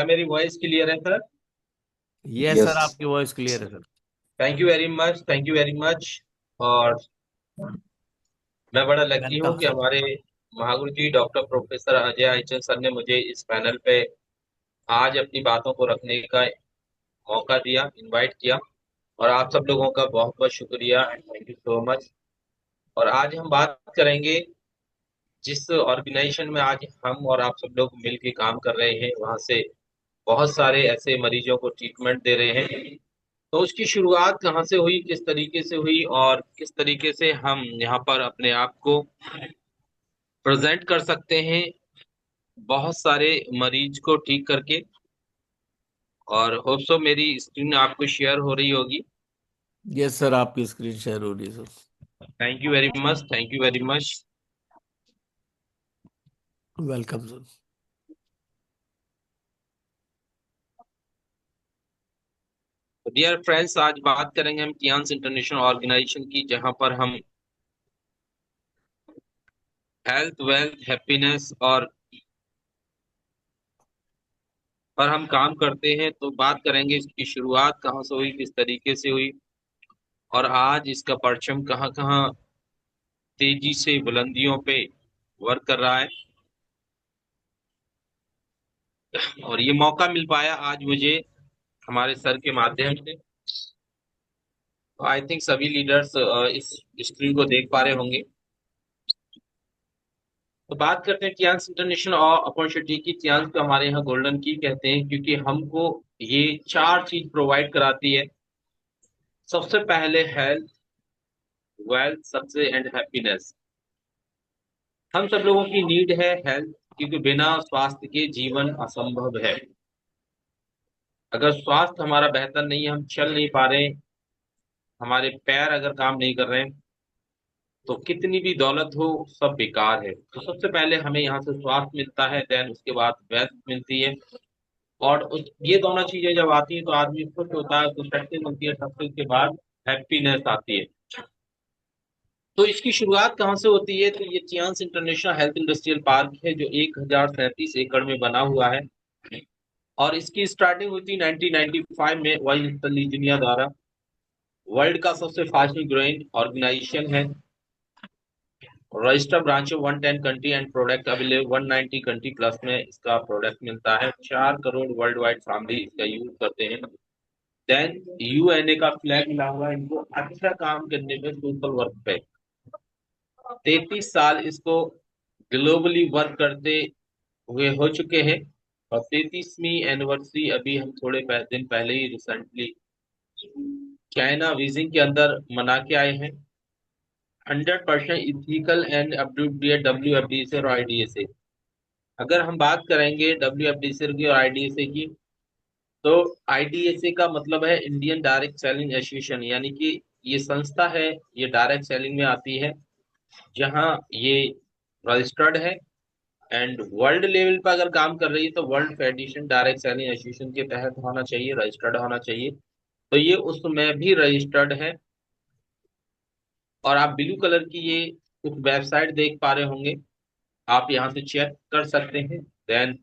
क्या मेरी voice clear है सर? Yes sir, yes. आपकी वॉइस क्लियर है sir. Thank you very much, thank you very much. और मैं बड़ा लकी हूँ वेलकम कि सर। हमारे महागुरु जी डॉक्टर प्रोफेसर अजय आइचल सर ने मुझे इस पैनल पे आज अपनी बातों को रखने का मौका दिया, इनवाइट किया। और आप सब लोगों का बहुत बहुत शुक्रिया and thank you so much. और आज हम बात करेंगे जिस ऑर्गेनाइजेशन में आज हम और आप सब लोग मिल के काम कर रहे हैं, वहां से बहुत सारे ऐसे मरीजों को ट्रीटमेंट दे रहे हैं। तो उसकी शुरुआत कहाँ से हुई, किस तरीके से हुई और किस तरीके से हम यहाँ पर अपने आप को प्रेजेंट कर सकते हैं बहुत सारे मरीज को ठीक करके। और होप सो मेरी स्क्रीन आपको शेयर हो रही होगी। यस सर, आपकी स्क्रीन शेयर हो रही है sir. Thank you very much, thank you very much. Welcome sir. Dear friends, आज बात करेंगे हम कियांस इंटरनेशनल ऑर्गेनाइजेशन की, जहां पर हम हेल्थ, वेल्थ, हैप्पीनेस और पर हम काम करते हैं। तो बात करेंगे इसकी शुरुआत कहाँ से हुई, किस तरीके से हुई और आज इसका परचम कहाँ कहाँ तेजी से बुलंदियों पे वर्क कर रहा है। और ये मौका मिल पाया आज मुझे हमारे सर के माध्यम से। तो आई थिंक सभी लीडर्स इस स्क्रीन को देख पा रहे होंगे। तो बात करते हैं कियांस इंटरनेशनल अपॉर्चुनिटी की। कियांस को हमारे यहाँ गोल्डन की कहते हैं क्योंकि हमको ये चार चीज प्रोवाइड कराती है। सबसे पहले हेल्थ, वेल्थ, सबसे एंड हैप्पीनेस। हम सब लोगों की नीड है हेल्थ, क्योंकि बिना स्वास्थ्य के जीवन असंभव है। अगर स्वास्थ्य हमारा बेहतर नहीं है, हम चल नहीं पा रहे, हमारे पैर अगर काम नहीं कर रहे हैं, तो कितनी भी दौलत हो सब बेकार है। तो सबसे पहले हमें यहाँ से स्वास्थ्य मिलता है, देन उसके बाद वेल्थ मिलती है। और ये दोनों चीजें जब आती है तो आदमी खुश होता है, तो शक्ति मिलती है, सबसे उसके बाद हैप्पीनेस आती है। तो इसकी शुरुआत कहाँ से होती है? तो ये चियांस इंटरनेशनल हेल्थ इंडस्ट्रियल पार्क है जो 1037 एकड़ में बना हुआ है। और इसकी स्टार्टिंग हुई थी 1995 में वर्ल्ड लीजिनिया द्वारा। वर्ल्ड का सबसे फास्ट ग्रोइंग ऑर्गेनाइजेशन है। Register branch 110 country and product available 190 country plus में इसका प्रोडक्ट मिलता है। 4 करोड़ वर्ल्ड वाइड फैमिली इसका यूज करते हैं। देन यूएनए का फ्लैग मिला हुआ है इनको अच्छा काम करने में, सोशल वर्क पे। 33 साल इसको ग्लोबली वर्क करते हुए हो चुके हैं। और 33वीं एनिवर्सरी अभी हम थोड़े दिन पहले ही रिसेंटली चाइना बीजिंग के अंदर मना के आए हैं। 100% इथिकल एंड अपडेट WFDA से और IDA से। अगर हम बात करेंगे WFDA की और IDA की, तो IDSA का मतलब है इंडियन डायरेक्ट सेलिंग एसोसिएशन, यानी कि ये संस्था है, ये डायरेक्ट सेलिंग में आती है, जहां ये रजिस्टर्ड है। एंड वर्ल्ड लेवल पर अगर काम कर रही है तो world federation direct selling association के तहत होना चाहिए, रजिस्टर्ड होना चाहिए। तो ये उसमें भी रजिस्टर्ड है। और आप ब्लू कलर की ये कुछ वेबसाइट देख पा रहे होंगे, आप यहाँ से चेक कर सकते हैं। देन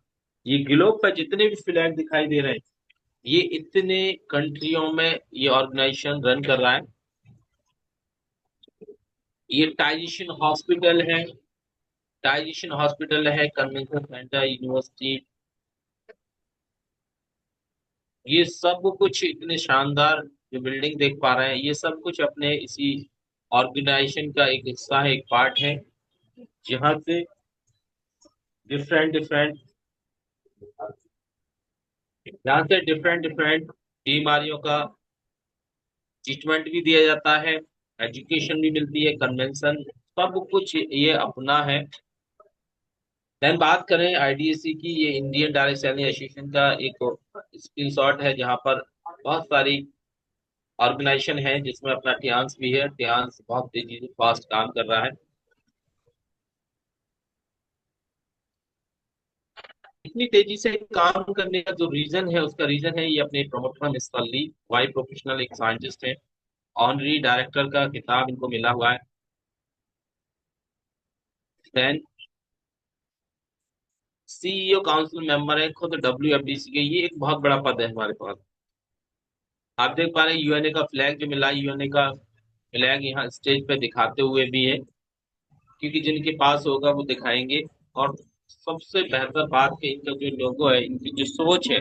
ये ग्लोब पर जितने भी फ्लैग दिखाई दे रहे हैं, ये इतने कंट्रियों में ये ऑर्गेनाइजेशन रन कर रहा है। ये टाइजिशन हॉस्पिटल है, टाइजिशन हॉस्पिटल है, कन्वेंशन सेंटर, यूनिवर्सिटी, ये सब कुछ इतने शानदार जो बिल्डिंग देख पा रहे हैं, ये सब कुछ अपने इसी ऑर्गेनाइजेशन का एक हिस्सा है, एक पार्ट है, जहाँ से डिफरेंट डिफरेंट यहाँ से डिफरेंट डिफरेंट बीमारियों का ट्रीटमेंट भी दिया जाता है, एजुकेशन भी मिलती है, कन्वेंशन, सब कुछ ये अपना है। देन बात करें IDSC की, ये इंडियन डायरेक्ट सेलिंग एसोसिएशन का एक स्क्रीनशॉट है, जहाँ पर बहुत सारी ऑर्गेनाइजेशन है, जिसमें अपना टियांस भी है। टियांस बहुत तेजी से फास्ट काम कर रहा है। इतनी तेजी से काम करने का जो रीजन है, उसका रीजन है ये अपने प्रमोटर मिस्टर ली, वाई प्रोफेशनल एक साइंटिस्ट है। ऑनरी डायरेक्टर का खिताब इनको मिला हुआ है। देन सीईओ काउंसिल मेंबर है खुद WFDC के। ये एक बहुत बड़ा पद है हमारे पास। आप देख पा रहे हैं यूएनए का फ्लैग जो मिला, यूएनए का फ्लैग यहाँ स्टेज पे दिखाते हुए भी है, क्योंकि जिनके पास होगा वो दिखाएंगे। और सबसे बेहतर बात है इनका जो लोगो है, इनकी जो सोच है,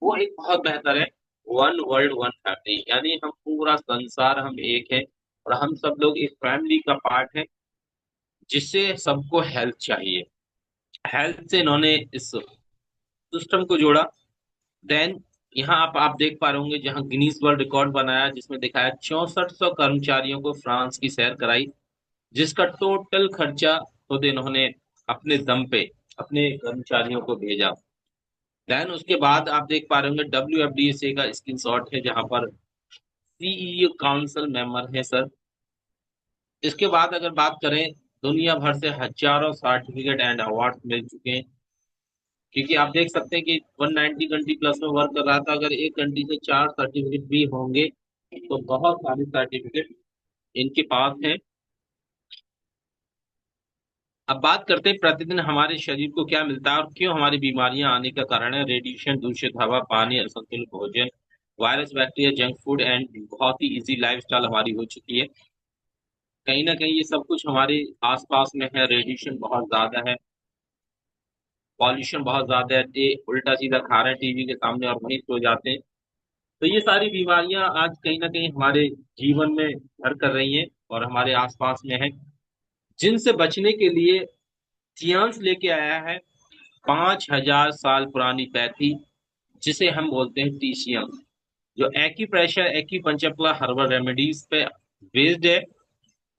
वो एक बहुत बेहतर है। वन वर्ल्ड वन फैमिली, यानी हम पूरा संसार हम एक है, और हम सब लोग एक फैमिली का पार्ट है, जिससे सबको हेल्थ चाहिए। हेल्थ से इन्होंने इस सिस्टम को जोड़ा। देन यहाँ आप देख पा रहे होंगे जहाँ गिनीज वर्ल्ड रिकॉर्ड बनाया, जिसमें दिखाया 6400 कर्मचारियों को फ्रांस की सैर कराई, जिसका टोटल खर्चा खुद इन्होंने अपने दम पे अपने कर्मचारियों को भेजा। देन उसके बाद आप देख पा रहे होंगे WFDC का स्क्रीनशॉट है, जहां पर सीईओ काउंसिल मेंबर है सर। इसके बाद अगर बात करें, दुनिया भर से हजारों सर्टिफिकेट एंड अवार्ड मिल चुके हैं, क्योंकि आप देख सकते हैं कि 190 कंट्री प्लस में वर्क कर रहा था। अगर एक कंट्री से 4 सर्टिफिकेट भी होंगे तो बहुत सारे सर्टिफिकेट इनके पास हैं। अब बात करते हैं प्रतिदिन हमारे शरीर को क्या मिलता है और क्यों हमारी बीमारियां आने का कारण है। रेडिएशन, दूषित हवा, पानी, असंतुलित भोजन, virus, bacteria, junk food and बहुत ही इजी लाइफस्टाइल हमारी हो चुकी है। कहीं ना कहीं ये सब कुछ हमारे आसपास में है। रेडिएशन बहुत ज्यादा है, पॉल्यूशन बहुत ज्यादा है, ये उल्टा सीधा खा रहे हैं टीवी के सामने और वहीं सो जाते हैं। तो ये सारी बीमारियां आज कहीं ना कहीं हमारे जीवन में घर कर रही हैं और हमारे आसपास में है, जिनसे बचने के लिए सियांस लेके आया है 5000 साल पुरानी पैथी, जिसे हम बोलते हैं टीशियम, जो एक्यूप्रेशर, एक्यूपंचर, हर्बल रेमेडीज पे बेस्ड है।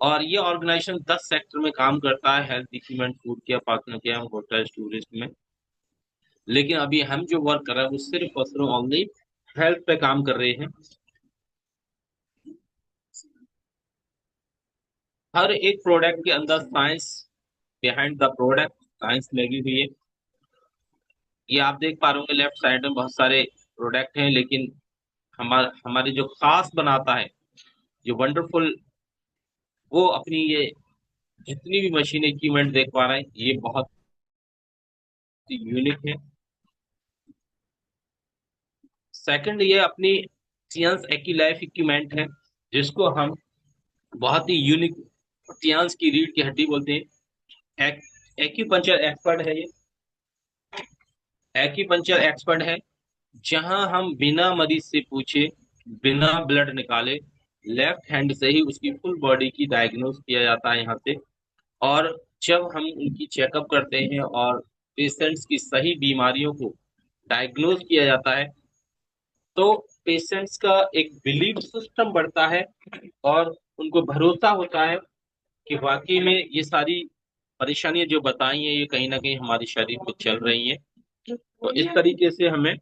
और ये ऑर्गेनाइजेशन 10 सेक्टर में काम करता है, health equipment, food care, personal care, hotel, tourist में। लेकिन अभी हम जो वर्क कर रहे हैं वो सिर्फ और सिर्फ ओनली हेल्थ पे काम कर रहे हैं। हर एक प्रोडक्ट के अंदर science, behind the product science लगी हुई है। ये आप देख पा रहे होंगे लेफ्ट साइड में बहुत सारे प्रोडक्ट हैं, लेकिन हमारे जो खास बनाता है, जो वंडरफुल, वो अपनी ये जितनी भी मशीन इक्विपमेंट देख पा रहे हैं, ये बहुत यूनिक है। सेकंड, ये अपनी सियांस एक्की लाइफ इक्विपमेंट है, जिसको हम बहुत ही यूनिक सियांस की रीढ़ की हड्डी बोलते हैं। एक्यूपंचर एक्सपर्ट है ये, एक्यूपंचर एक्सपर्ट है, जहां हम बिना मरीज से पूछे, बिना ब्लड निकाले, लेफ्ट हैंड से ही उसकी फुल बॉडी की डायग्नोस किया जाता है यहाँ से। और जब हम उनकी चेकअप करते हैं और पेशेंट्स की सही बीमारियों को डायग्नोस किया जाता है, तो पेशेंट्स का एक बिलीफ सिस्टम बढ़ता है और उनको भरोसा होता है कि वाकई में ये सारी परेशानियां जो बताई हैं ये कहीं ना कहीं हमारे शरीर में चल रही हैं। तो इस तरीके से हमें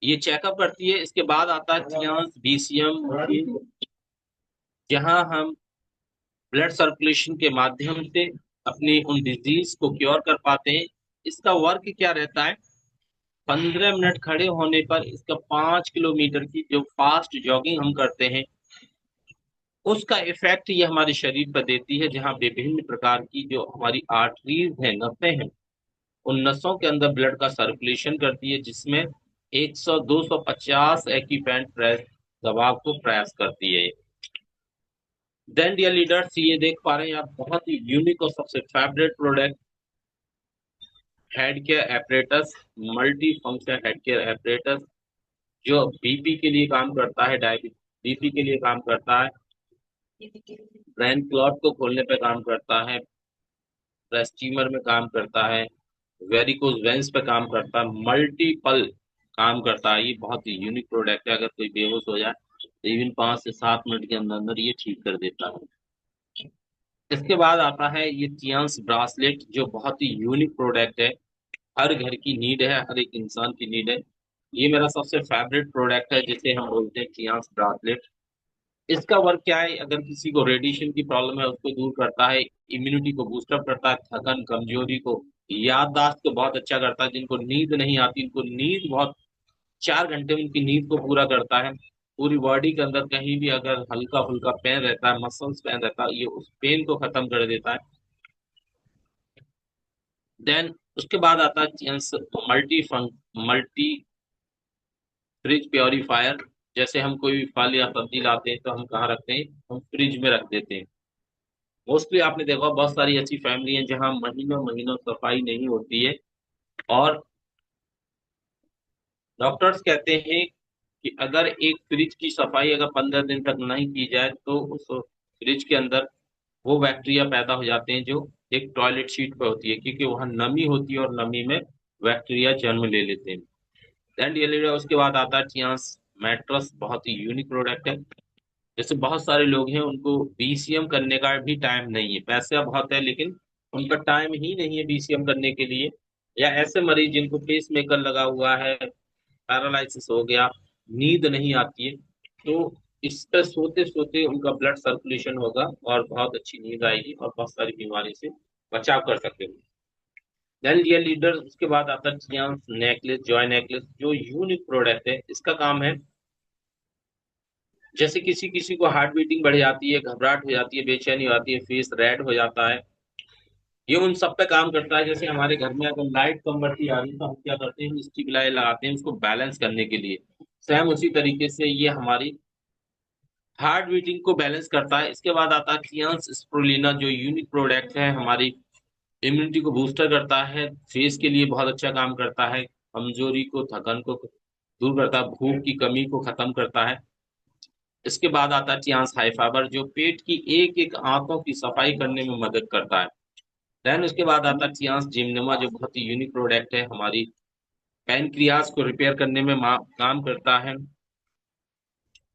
ये चेकअप करती है। इसके बाद आता है थियांस BCM, जहां हम ब्लड सर्कुलेशन के माध्यम से अपनी उन डिजीज को क्योर कर पाते हैं। इसका वर्क क्या रहता है, 15 मिनट खड़े होने पर इसका 5 किलोमीटर की जो फास्ट जॉगिंग हम करते हैं, उसका इफेक्ट ये हमारे शरीर पर देती है, जहाँ विभिन्न प्रकार की जो हमारी आर्टरीज हैं, नसें हैं, उन नसों के अंदर ब्लड का सर्कुलेशन करती है, जिसमें 100 250 एक्यूपेंट प्रेस दबाव को प्रयास करती है। देन डियर लीडर्स, ये देख पा रहे हैं आप बहुत ही यूनिक और सबसे favourite product, head care apparatus, multi function head care apparatus, जो BP के लिए काम करता है, डायबिटीज BP के लिए काम करता है, ब्रेन क्लॉट को खोलने पे काम करता है, ब्रेस्ट ट्यूमर में काम करता है, वेरिकोज वेंस पे काम करता है, मल्टीपल काम करता है। ये बहुत ही यूनिक प्रोडक्ट है। अगर कोई बेहोश हो जाए तो इवन 5 से 7 मिनट के अंदर अंदर ये ठीक कर देता है। इसके बाद आता है ये चियांस ब्रासलेट, जो बहुत ही यूनिक प्रोडक्ट है, हर घर की नीड है, हर एक इंसान की नीड है। ये मेरा सबसे फेवरेट प्रोडक्ट है, जिसे हम बोलते हैं चियांस ब्रासलेट। इसका वर्क क्या है, अगर किसी को रेडिएशन की प्रॉब्लम है उसको दूर करता है, इम्यूनिटी को बूस्टअप करता है, थकन, कमजोरी को, याददाश्त को बहुत अच्छा करता है, जिनको नींद नहीं आती उनको नींद बहुत, 4 घंटे में उनकी नींद को पूरा करता है। पूरी बॉडी के अंदर कहीं भी अगर हल्का फुल्का पेन रहता है, मसल्स पेन रहता है, ये उस पेन को खत्म कर देता है। देन उसके बाद आता है मल्टी फ्रिज प्योरीफायर। जैसे हम कोई भी फल या सब्जी लाते हैं तो हम कहाँ रखते हैं, हम फ्रिज में रख देते हैं। मोस्टली आपने देखा बहुत सारी ऐसी फैमिली है जहाँ महीनों महीनों सफाई नहीं होती है, और डॉक्टर्स कहते हैं कि अगर एक फ्रिज की सफाई अगर 15 दिन तक नहीं की जाए तो उस फ्रिज के अंदर वो बैक्टीरिया पैदा हो जाते हैं जो एक टॉयलेट सीट पे होती है, क्योंकि वहां नमी होती है और नमी में बैक्टीरिया जन्म ले लेते हैं। देन ये उसके बाद आता है चियांस मैट्रस, बहुत ही यूनिक प्रोडक्ट है। जैसे बहुत सारे लोग हैं उनको बीसीएम करने का भी टाइम नहीं है, पैसा बहुत है लेकिन उनका टाइम ही नहीं है बीसीएम करने के लिए। या ऐसे मरीज जिनको पेस मेकर लगा हुआ है, पैरालिसिस हो गया, नींद नहीं आती है, तो इस पर सोते सोते उनका ब्लड सर्कुलेशन होगा और बहुत अच्छी नींद आएगी और बहुत सारी बीमारी से बचाव कर सकते हैं। देन ये लीडर उसके बाद आता है चियांस नेकलेस, जॉय नेकलेस, जो यूनिक प्रोडक्ट है। इसका काम है, जैसे किसी किसी को हार्ट बीटिंग बढ़ जाती है, घबराहट हो जाती है, बेचैनी हो जाती है, फेस रेड हो जाता है, ये उन सब पे काम करता है। जैसे हमारे घर में अगर लाइट कम बढ़ती आ रही है तो हम क्या करते हैं, स्टिबलाई लगाते हैं उसको बैलेंस करने के लिए। सेम उसी तरीके से ये हमारी हार्ट बीटिंग को बैलेंस करता है। इसके बाद आता है कियांस स्प्रुलिना, जो यूनिक प्रोडक्ट है, हमारी इम्यूनिटी को बूस्टर करता है, फेस के लिए बहुत अच्छा काम करता है, कमजोरी को, थकन को दूर करता है, भूख की कमी को खत्म करता है। इसके बाद आता है चियांस हाई फाइबर, जो पेट की एक एक आंतों की सफाई करने में मदद करता है। देन उसके बाद आता है चियांस जिमनेमा, जो बहुत ही यूनिक प्रोडक्ट है, हमारी पैनक्रियाज को रिपेयर करने में काम करता है।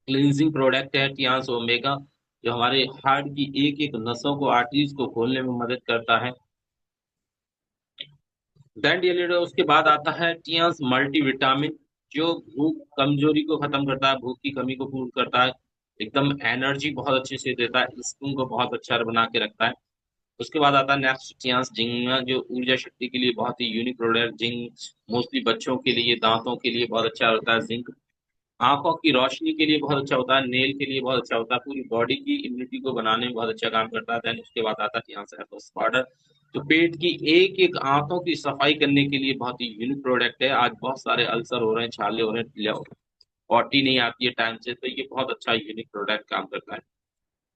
क्लींजिंग प्रोडक्ट है टियांस ओमेगा, जो हमारे हार्ट की एक एक नसों को, आर्टरीज को खोलने में मदद करता है। देन ये उसके बाद आता है टियांस मल्टीविटामिन, जो भूख कमजोरी को खत्म करता है, भूख की कमी को पूर्ण करता है, एकदम एनर्जी बहुत अच्छे से देता है, स्किन को बहुत अच्छा बना के रखता है। उसके बाद आता है नेक्स्ट टियांस जिंक, जो ऊर्जा शक्ति के लिए बहुत ही यूनिक प्रोडक्ट जिंक। मोस्टली बच्चों के लिए, दांतों के लिए बहुत अच्छा होता है जिंक। आंखों की रोशनी के लिए बहुत अच्छा होता है, नेल के लिए बहुत अच्छा होता है, पूरी बॉडी की इम्यूनिटी को बनाने में बहुत अच्छा काम करता है। देन उसके बाद आता है यहाँ से पाउडर, तो पेट की एक एक आंतों की सफाई करने के लिए बहुत ही यूनिक प्रोडक्ट है। आज बहुत सारे अल्सर हो रहे हैं, छाले हो रहे हैं, पॉटी नहीं आती है टाइम से, तो ये बहुत अच्छा यूनिक प्रोडक्ट काम करता है।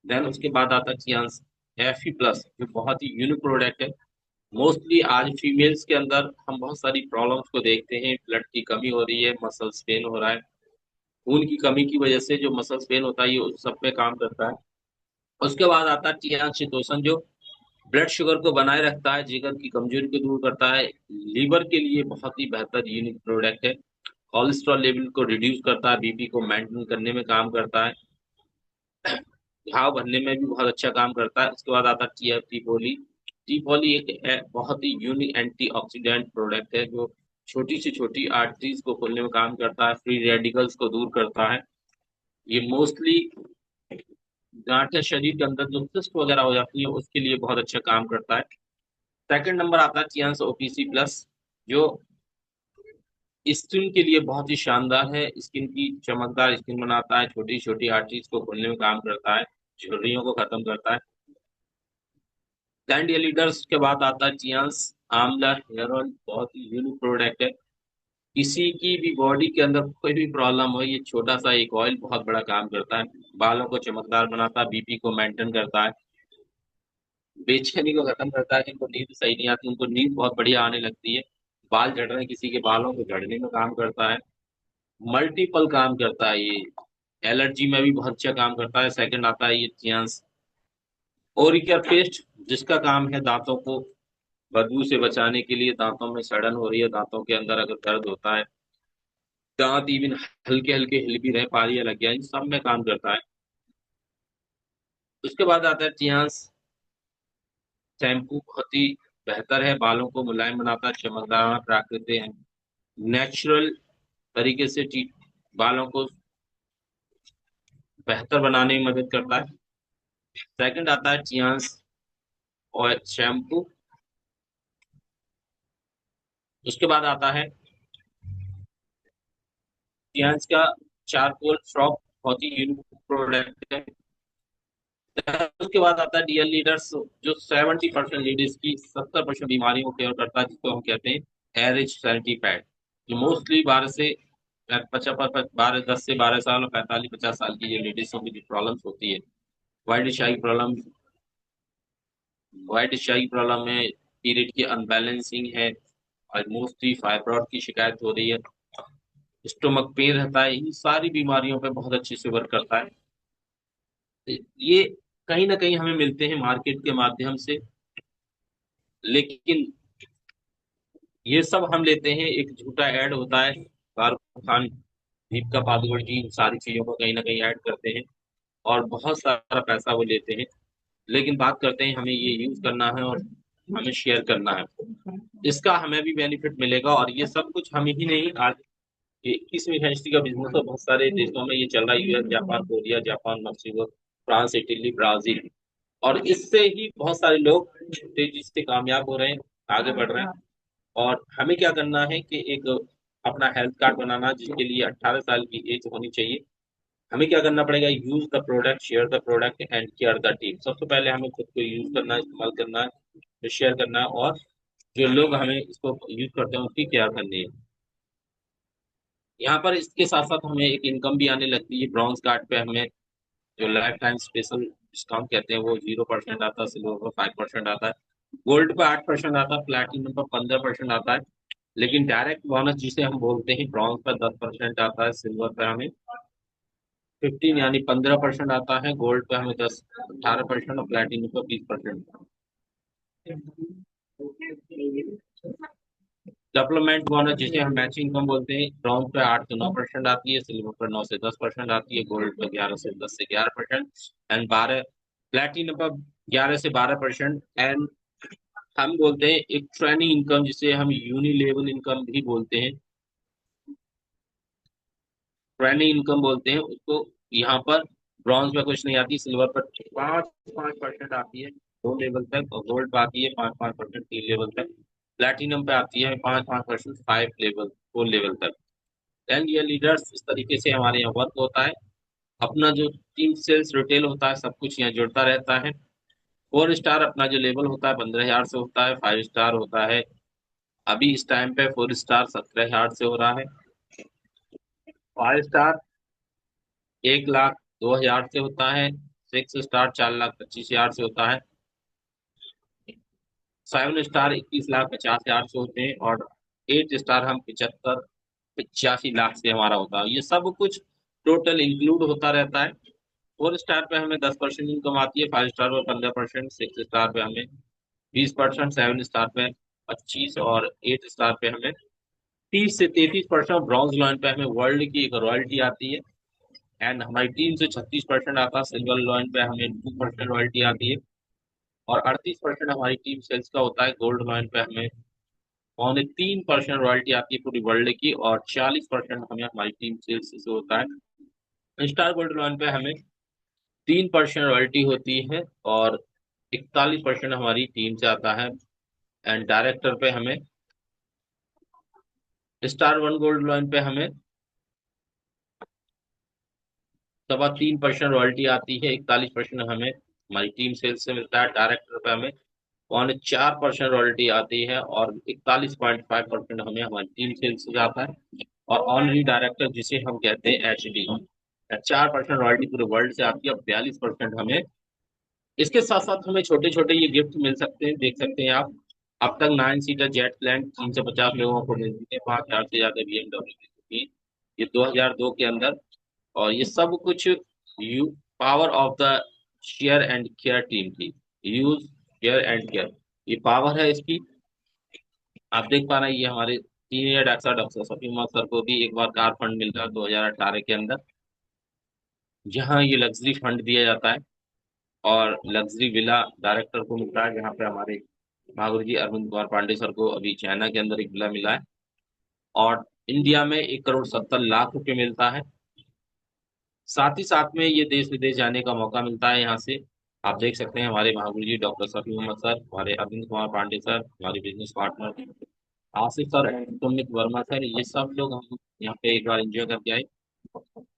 देन उसके बाद आता है चियांस एफी प्लस, जो बहुत ही यूनिक प्रोडक्ट है। मोस्टली आज फीमेल्स के अंदर हम बहुत सारी प्रॉब्लम्स को देखते हैं, ब्लड की कमी हो रही है, मसल्स पेन हो रहा है, खून की कमी की वजह से जो मसल्स पेन होता है, ये उस सब पे काम करता है। उसके बाद आता है टियाचितोसन, जो ब्लड शुगर को बनाए रखता है, जिगर की कमजोरी को दूर करता है, लीवर के लिए बहुत ही बेहतर यूनिक प्रोडक्ट है, कोलेस्ट्रॉल लेवल को रिड्यूस करता है, बीपी को मेंटेन करने में काम करता है, घाव भरने में भी बहुत अच्छा काम करता है। उसके बाद आता है टी टीपोली एक बहुत ही यूनिक एंटीऑक्सीडेंट प्रोडक्ट है, जो छोटी से छोटी आर्टरीज को खोलने में काम करता है, फ्री रेडिकल्स को दूर करता है। ये मोस्टली गांठें शरीर के अंदर जो सिस्ट वगैरह हो जाती है उसके लिए बहुत अच्छा काम करता है। सेकंड नंबर आता है चियांस ओपीसी प्लस, जो स्किन के लिए बहुत ही शानदार है, स्किन की चमकदार स्किन बनाता है, छोटी छोटी आर्टरीज को खोलने में काम करता है, झुर्रियों को खत्म करता है। कैंडी लीडर्स के बाद आता है चियांस आंवला हेयर ऑयल, बहुत ही यूनिक प्रोडक्ट है। किसी की भी बॉडी के अंदर कोई भी प्रॉब्लम हो, ये छोटा सा एक ऑयल बहुत बड़ा काम करता है, बालों को चमकदार बनाता है, बीपी को मेंटेन करता है, बेचैनी को खत्म करता है। जिनको नींद सही नहीं आती उनको नींद बहुत बढ़िया आने लगती है, बाल झड़ रहे हैं किसी के, बालों को झड़ने में काम करता है, मल्टीपल काम करता है ये, एलर्जी में भी बहुत अच्छा काम करता है। सेकंड आता है ये चियांस ओरिका पेस्ट, जिसका काम है दांतों को बदबू से बचाने के लिए, दांतों में सड़न हो रही है, दांतों के अंदर अगर दर्द होता है, दांत इवन हल्के हल्के हिल भी रहे, पारियां लग गया, इन सब में काम करता है। उसके बाद आता है चियांस शैम्पू, बहुत ही बेहतर है, बालों को मुलायम बनाता है, चमकदार प्राकृतिक है, नेचुरल तरीके से बालों को बेहतर बनाने में मदद करता है। सेकंड आता है चियांस ऑयल शैम्पू। उसके बाद आता है चियांस का चारकोल फ्रॉक, बहुत ही यूनिक प्रोडक्ट है, उसके बाद आता है डीएल लीडर्स, जो 70% लीडर्स की 70% बीमारियों को केयर करता है, जिसको हम कहते हैं एवरेज सैनिटरी पैड, जो मोस्टली 12 से 10 से 12 साल और 45-50 साल की ये लेडीजों की जो प्रॉब्लम्स होती है, वाइट शाही प्रॉब्लम, वाइट शाही प्रॉब्लम है, पीरियड की अनबैलेंसिंग है, और मोस्टली फाइब्रॉइड की शिकायत हो रही है, स्टोमक पेन रहता है, इन सारी बीमारियों पे बहुत अच्छे से वर्क करता है। ये कहीं ना कहीं हमें मिलते हैं मार्केट के माध्यम से, लेकिन ये सब हम लेते हैं, एक झूठा ऐड होता है, शाहरुख खान, दीपिका पादुकोण जी इन सारी चीजों को कहीं ना कहीं ऐड करते हैं और बहुत सारा पैसा वो लेते हैं, लेकिन बात करते हैं हमें ये यूज करना है और हमें शेयर करना है, इसका हमें भी बेनिफिट मिलेगा। और ये सब कुछ हम ही नहीं, आज ये 21वीं सदी का बिजनेस तो बहुत सारे देशों में ये चल रहा है, US, Japan, Korea, Japan, Mexico, France, Italy, Brazil, और इससे ही बहुत सारे लोग तेजी से कामयाब हो रहे हैं, आगे बढ़ रहे हैं। और हमें क्या करना है कि एक अपना हेल्थ कार्ड बनाना, जिसके लिए 18 साल की एज होनी चाहिए। हमें क्या करना पड़ेगा, use the product, share the product and care the team. सबसे पहले हमें खुद को यूज करना है, इस्तेमाल करना है, फिर शेयर करना है, और जो लोग हमें इसको यूज करते हैं उसकी केयर करनी है। यहाँ पर इसके साथ साथ हमें एक इनकम भी आने लगती है। ब्रॉन्ज कार्ड पे हमें जो लाइफ टाइम स्पेशल डिस्काउंट कहते हैं वो 0% आता है, सिल्वर पर 5% आता है, गोल्ड पे 8% आता है, प्लेटिनम पर 15% आता है, लेकिन डायरेक्ट बोनस जिसे हम बोलते हैं, ब्रॉन्ज पर 10% आता है, सिल्वर पे हमें 15 यानी 15% आता है, गोल्ड पे हमें 18% और प्लेटिनम पे 20%। डेवलपमेंट बोनस जिसे हम मैचिंग इनकम बोलते हैं, ब्रॉन्ज पे 8 से 9% आती है, सिल्वर पर 9 से 10% आती है, गोल्ड पे 11 से 10 से 11%, एंड 12 प्लेटिनम पर 11 से 12%। एंड हम बोलते हैं एक ट्रेनिंग इनकम, जिसे हम यूनी लेवल इनकम भी बोलते हैं, ट्रेनिंग इनकम बोलते हैं उसको। यहाँ पर ब्रॉन्ज में कुछ नहीं आती, सिल्वर पर 5-5% आती है 2 लेवल तक, और गोल्ड पे आती है 5-5% 3 लेवल तक, प्लेटिनम पे आती है 5-5% 5 लेवल 4 लेवल तक। एंड ये लीडर्स, इस तरीके से हमारे यहाँ वर्क होता है। अपना जो टीम सेल्स रिटेल होता है, सब कुछ यहाँ जुड़ता रहता है। 4 स्टार अपना जो लेवल होता है 15,000 से होता है, 5 स्टार होता है, अभी इस टाइम पे 4 स्टार 17,000 से हो रहा है, 5 स्टार 1,02,000 से होता है, 6 स्टार 4,25,000 से होता है, 7 स्टार 21,50,000 से होते हैं, और 8 स्टार हम 75-85 लाख से हमारा होता है। ये सब कुछ टोटल इंक्लूड होता रहता है। 4 स्टार पे हमें 10% इनकम आती है, 5 स्टार पे 15%, 6 स्टार पे हमें 20%, 7 स्टार पे 25, और 8 स्टार पे हमें 30 से 33%, ब्रॉन्ज लॉइन पे हमें वर्ल्ड की एक रॉयल्टी आती है, एंड हमारी टीम से 36% आता है, सिल्वर लॉइन पे हमें 2% रॉयल्टी आती है, और 38% हमारी टीम सेल्स का होता है, गोल्ड लॉइन पे हमें 3.25% रॉयल्टी आती है पूरी वर्ल्ड की, और 40% हमें हमारी टीम सेल्स से होता है। स्टार गोल्ड लॉइन पे हमें 3% रॉयल्टी होती है, और 41% हमारी टीम से आता है, एंड डायरेक्टर पे हमें, स्टार वन गोल्ड लॉइन पे हमें 3.25% रॉयल्टी आती है, 41% हमें हमारी टीम सेल्स से मिलता है, डायरेक्टर पे हमें 4% रॉयल्टी आती है, और 41.5% हमें हमारी टीम सेल्स से आता है, और ऑनरी डायरेक्टर जिसे हम कहते हैं एचडी, 4% रॉयल्टी पूरे वर्ल्ड से आती है, और 42% हमें। इसके साथ साथ हमें छोटे छोटे ये गिफ्ट मिल सकते हैं, देख सकते हैं आप। अब तक 9 सीटर जेट प्लान 350 लोगों को मिलती है, 5,000 से ज्यादा बीएमडब्ल्यू की, ये 2002 के अंदर। और ये सब कुछ you power of the share and care team की, यूज शेयर एंड केयर, ये पावर है इसकी। आप देख पा रहे हैं, ये हमारे senior doctor Safi Umar sir को भी एक बार कार फंड मिल रहा है 2018 के अंदर, जहाँ ये लग्जरी फंड दिया जाता है, और लग्जरी विला डायरेक्टर को मिलता है, जहाँ पे हमारे महागुरु जी अरविंद कुमार पांडे सर को अभी चाइना के अंदर एक विला मिला है, और इंडिया में 1,70,00,000 रुपये मिलता है। साथ ही साथ में ये देश विदेश जाने का मौका मिलता है यहाँ से। आप देख सकते हैं हमारे महागुरु जी डॉक्टर सफी मोहम्मद सर, हमारे अरविंद कुमार पांडे सर, हमारे business partner Asif sir and Sumit Verma sir, ये सब लोग हम यहाँ पे एक बार एंजॉय करके आए,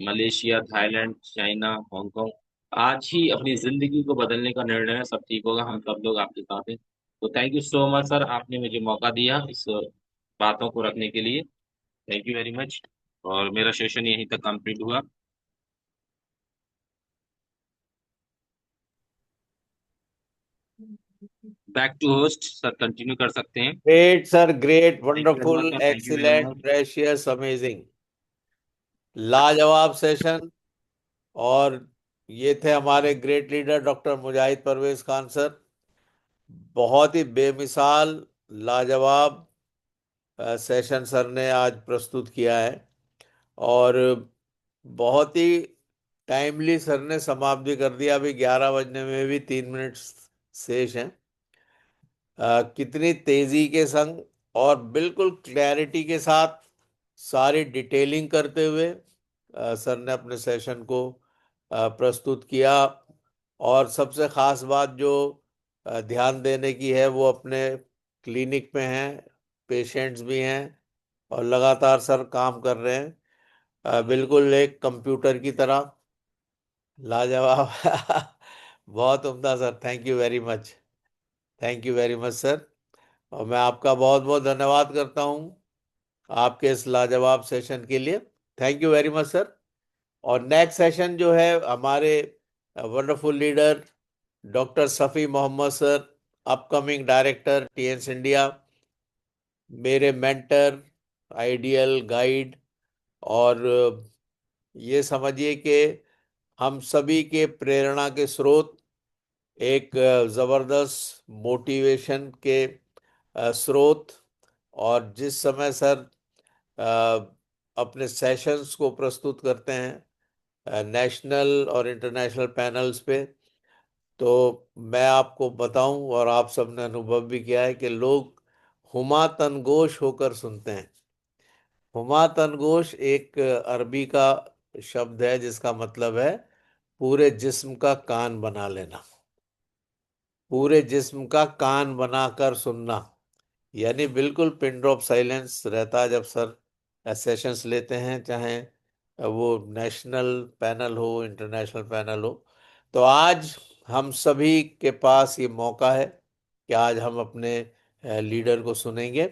मलेशिया, थाईलैंड, चाइना, हांगकांग, आज ही अपनी जिंदगी को बदलने का निर्णय है, सब ठीक होगा, हम सब लोग आपके साथ हैं। तो thank you so much sir, आपने मुझे मौका दिया इस बातों को रखने के लिए। Thank you very much. और मेरा सेशन यहीं तक कंप्लीट हुआ। Back to host sir, continue कर सकते हैं। Great sir, great, thank you very much wonderful, sir, thank you very excellent, much. Precious, amazing, लाजवाब सेशन। और ये थे हमारे great leader doctor Mujahid Parvez Khan sir. बहुत ही बेमिसाल, लाजवाब सेशन सर ने आज प्रस्तुत किया है। और बहुत ही टाइमली सर ने समाप्त भी कर दिया। अभी 11 बजने में भी 3 मिनट शेष हैं। कितनी तेजी के संग और बिल्कुल क्लैरिटी के साथ सारी डिटेलिंग करते हुए सर ने अपने सेशन को प्रस्तुत किया। और सबसे खास बात जो ध्यान देने की है, वो अपने क्लिनिक में हैं, पेशेंट्स भी हैं और लगातार सर काम कर रहे हैं, बिल्कुल एक कंप्यूटर की तरह। लाजवाब। बहुत उम्दा sir, thank you very much. Thank you very much sir. और मैं आपका बहुत बहुत धन्यवाद करता हूँ आपके इस लाजवाब सेशन के लिए। Thank you very much sir. और नेक्स्ट सेशन जो है हमारे wonderful leader doctor Safi Mohammad sir, upcoming director TNS India, मेरे मेंटर, आइडियल गाइड, और ये समझिए कि हम सभी के प्रेरणा के स्रोत, एक ज़बरदस्त मोटिवेशन के स्रोत। और जिस समय सर अपने सेशंस को प्रस्तुत करते हैं नेशनल और इंटरनेशनल पैनल्स पे, तो मैं आपको बताऊं और आप सबने अनुभव भी किया है कि लोग हुमा तनगोश होकर सुनते हैं। हुमा तनगोश एक अरबी का शब्द है जिसका मतलब है पूरे जिस्म का कान बना लेना, पूरे जिस्म का कान बनाकर सुनना। यानी बिल्कुल पिन ड्रॉप साइलेंस रहता है जब सर सेशंस लेते हैं, चाहे वो नेशनल पैनल हो, इंटरनेशनल पैनल हो। तो आज हम सभी के पास ये मौका है कि आज हम अपने लीडर को सुनेंगे।